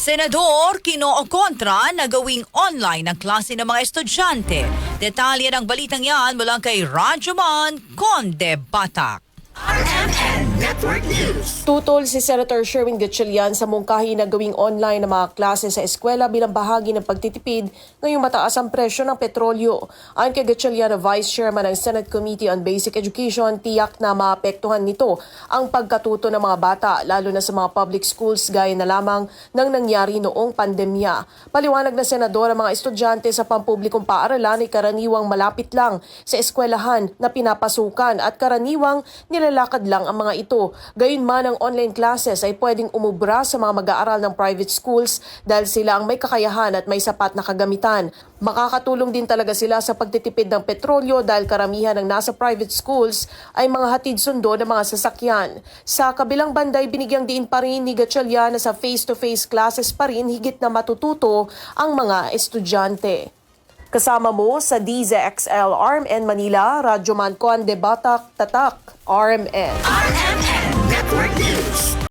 Senador, kinookontra na gawing online ang klase ng mga estudyante. Detalye ng balitang yan mula kay Rajuman Conde Batak. RMN Network News. Tutol si Senator Sherwin Gatchalian sa mungkahi na gawing online ang mga klase sa eskwela bilang bahagi ng pagtitipid ngayong mataas ang presyo ng petrolyo. Ayon kay Gatchalian, Vice Chairman ng Senate Committee on Basic Education, tiyak na maapektuhan nito ang pagkatuto ng mga bata, lalo na sa mga public schools gaya na lamang ng nangyari noong pandemya. Paliwanag na senador, ang mga estudyante sa pampublikong paaralan ay karaniwang malapit lang sa eskwelahan na pinapasukan at karaniwang nilalakad lang ang mga ito. Gayunman, ang online classes ay pwedeng umubra sa mga mag-aaral ng private schools dahil sila ang may kakayahan at may sapat na kagamitan. Makakatulong din talaga sila sa pagtitipid ng petrolyo dahil karamihan ng nasa private schools ay mga hatid sundo ng mga sasakyan. Sa kabilang banda ay binigyang diin pa rin ni Gatchalian na sa face-to-face classes pa rin higit na matututo ang mga estudyante. Kasama mo sa DZXL RMN Manila, Rajuman Conde Batak, Tatak, RMN. RMN Network News.